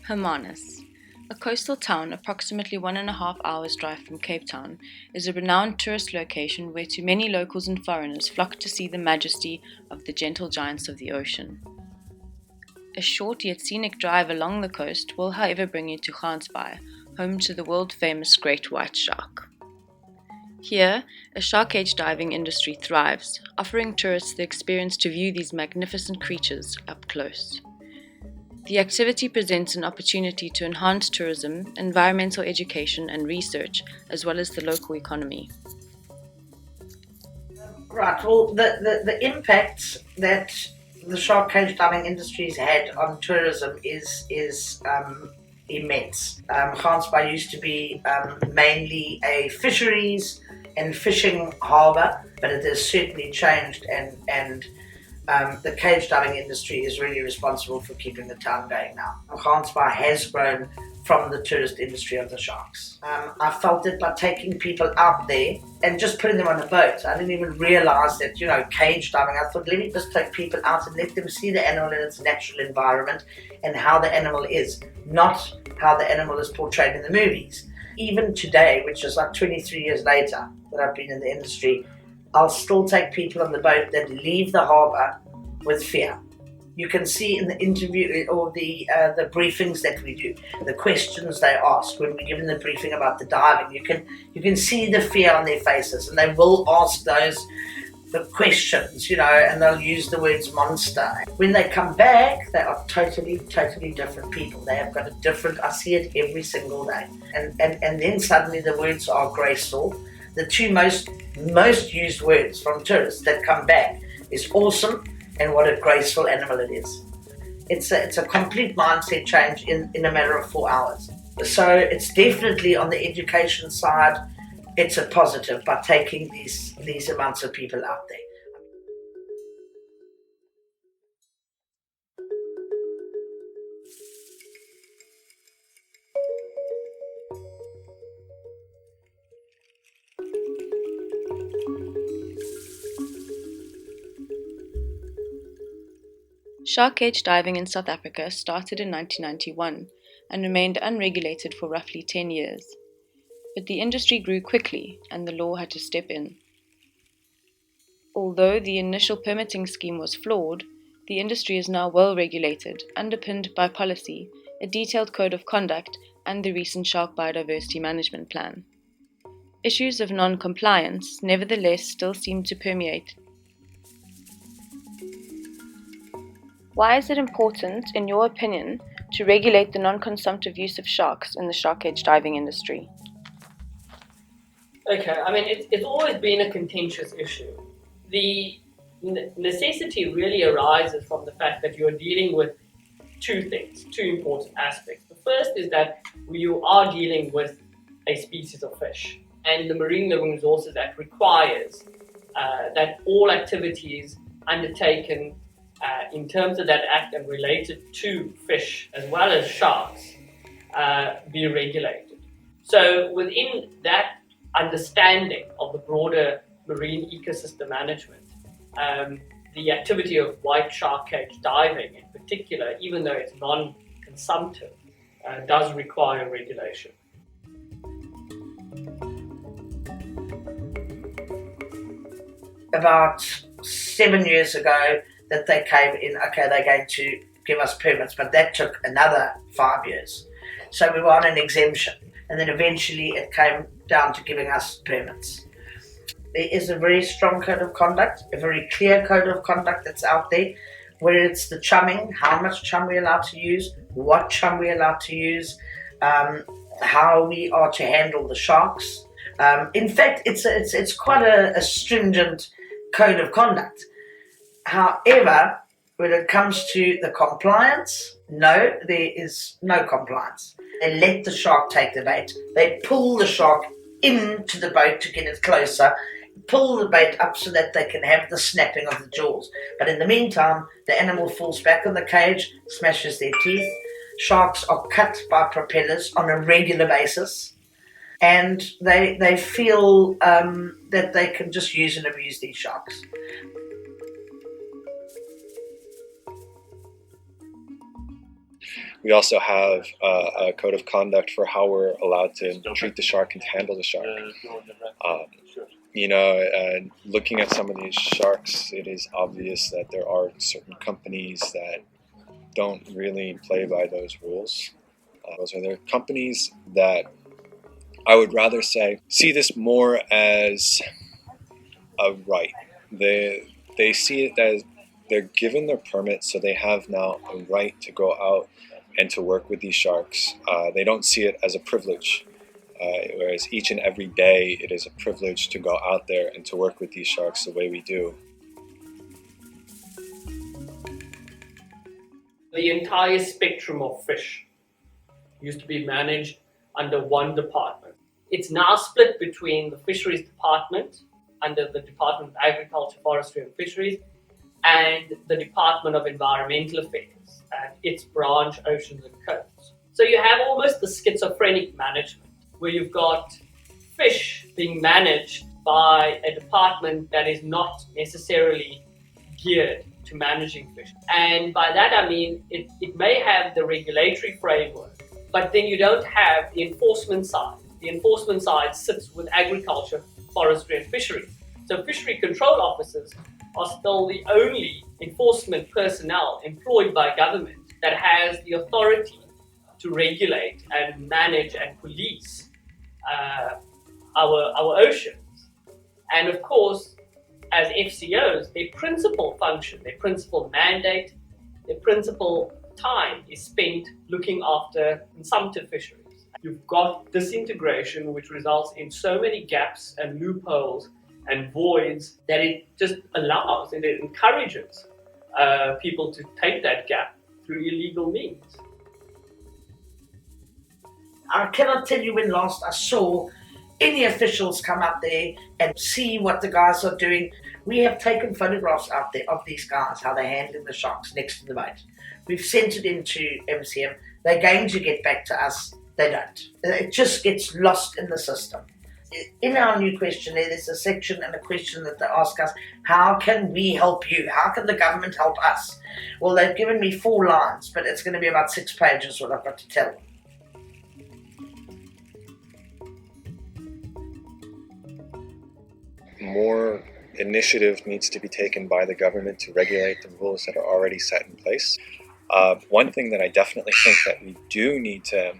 Hermanus, a coastal town approximately 1.5 hours drive from Cape Town, is a renowned tourist location where too many locals and foreigners flock to see the majesty of the gentle giants of the ocean. A short yet scenic drive along the coast will however bring you to Gansbaai, home to the world-famous great white shark. Here, a shark cage diving industry thrives, offering tourists the experience to view these magnificent creatures up close. The activity presents an opportunity to enhance tourism, environmental education and research, as well as the local economy. Right, well, the impact that the shark cage diving industry has had on tourism is immense. Gansbaai used to be mainly a fisheries and fishing harbour, but it has certainly changed, and the cage diving industry is really responsible for keeping the town going now. Gansbaai has grown from the tourist industry of the sharks. I felt it by taking people out there and just putting them on a boat. I didn't even realise that, cage diving. I thought, let me just take people out and let them see the animal in its natural environment and how the animal is, not how the animal is portrayed in the movies. Even today, which is like 23 years later that I've been in the industry, I'll still take people on the boat that leave the harbour with fear. You can see in the interview or the briefings that we do, the questions they ask when we give them the briefing about the diving. You can see the fear on their faces, and they will ask the questions, and they'll use the words monster. When they come back, they are totally different people. They have got a different. I see it every single day, and then suddenly the words are graceful. The two most used words from tourists that come back is awesome and what a graceful animal it is. It's a complete mindset change in a matter of 4 hours. So it's definitely on the education side, it's a positive by taking these amounts of people out there. Shark cage diving in South Africa started in 1991 and remained unregulated for roughly 10 years. But the industry grew quickly and the law had to step in. Although the initial permitting scheme was flawed, the industry is now well regulated, underpinned by policy, a detailed code of conduct, and the recent Shark Biodiversity Management Plan. Issues of non-compliance, nevertheless, still seem to permeate. Why is it important, in your opinion, to regulate the non-consumptive use of sharks in the shark cage diving industry? Okay, it's always been a contentious issue. The necessity really arises from the fact that you're dealing with two things, two important aspects. The first is that you are dealing with a species of fish, and the Marine Living Resources Act requires that all activities undertaken in terms of that act and related to fish as well as sharks be regulated. So within that understanding of the broader marine ecosystem management, the activity of white shark cage diving in particular, even though it's non-consumptive, does require regulation. About 7 years ago that they came in, okay, they're going to give us permits, but that took another 5 years. So we were on an exemption, and then eventually it came down to giving us permits. There is a very strong code of conduct, a very clear code of conduct that's out there, where it's the chumming, how much chum we're allowed to use, what chum we're allowed to use, how we are to handle the sharks. In fact, it's quite a stringent code of conduct. However, when it comes to the compliance, no, there is no compliance. They let the shark take the bait. They pull the shark into the boat to get it closer, pull the bait up so that they can have the snapping of the jaws. But in the meantime, the animal falls back on the cage, smashes their teeth. Sharks are cut by propellers on a regular basis, and they feel that they can just use and abuse these sharks. We also have a code of conduct for how we're allowed to treat the shark and handle the shark. Looking at some of these sharks, it is obvious that there are certain companies that don't really play by those rules. Those are the companies that I would rather say see this more as a right. They see it as they're given their permit, so they have now a right to go out and to work with these sharks. They don't see it as a privilege, whereas each and every day it is a privilege to go out there and to work with these sharks the way we do. The entire spectrum of fish used to be managed under one department. It's now split between the Fisheries Department under the Department of Agriculture, Forestry and Fisheries and the Department of Environmental Affairs and its branch, Oceans and Coasts. So you have almost the schizophrenic management where you've got fish being managed by a department that is not necessarily geared to managing fish. And by that I mean it may have the regulatory framework, but then you don't have the enforcement side. The enforcement side sits with agriculture, forestry and fisheries. So fishery control officers are still the only enforcement personnel employed by government that has the authority to regulate and manage and police our oceans. And of course, as FCOs, their principal function, their principal mandate, their principal time is spent looking after consumptive fisheries. You've got disintegration, which results in so many gaps and loopholes and voids that it just allows and it encourages people to take that gap through illegal means. I cannot tell you when last I saw any officials come out there and see what the guys are doing. We have taken photographs out there of these guys, how they're handling the sharks next to the boat. We've sent it into MCM. They're going to get back to us. They don't. It just gets lost in the system. In our new questionnaire, there's a section and a question that they ask us, how can we help you? How can the government help us? Well, they've given me 4 lines, but it's going to be about 6 pages what I've got to tell them. More initiative needs to be taken by the government to regulate the rules that are already set in place. One thing that I definitely think that we do need to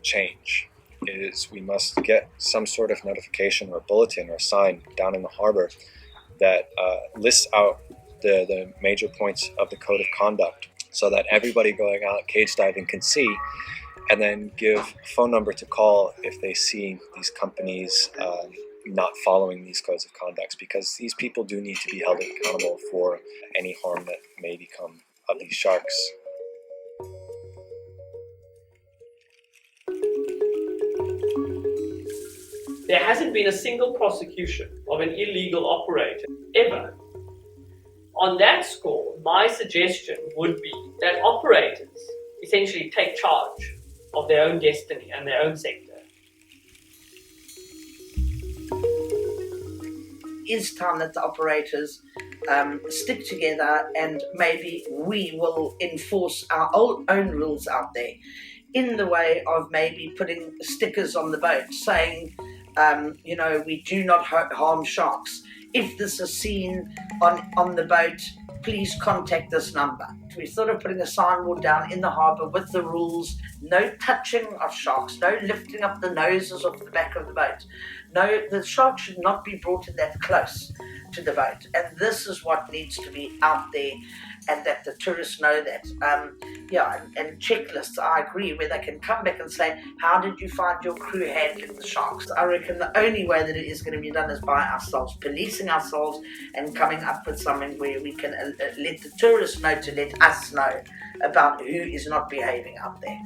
change is we must get some sort of notification or bulletin or sign down in the harbor that lists out the major points of the code of conduct so that everybody going out cage diving can see, and then give a phone number to call if they see these companies not following these codes of conduct, because these people do need to be held accountable for any harm that may become of these sharks. There hasn't been a single prosecution of an illegal operator ever. On that score, my suggestion would be that operators essentially take charge of their own destiny and their own sector. It's time that the operators stick together, and maybe we will enforce our own rules out there in the way of maybe putting stickers on the boat saying, we do not harm sharks. If this is seen on the boat, please contact this number. We thought of putting a signboard down in the harbour with the rules: no touching of sharks, no lifting up the noses off the back of the boat. No, the shark should not be brought in that close to the boat. And this is what needs to be out there, and that the tourists know that. And checklists, I agree, where they can come back and say, how did you find your crew handling the sharks? I reckon the only way that it is going to be done is by ourselves, policing ourselves and coming up with something where we can let the tourists know to let us know about who is not behaving out there.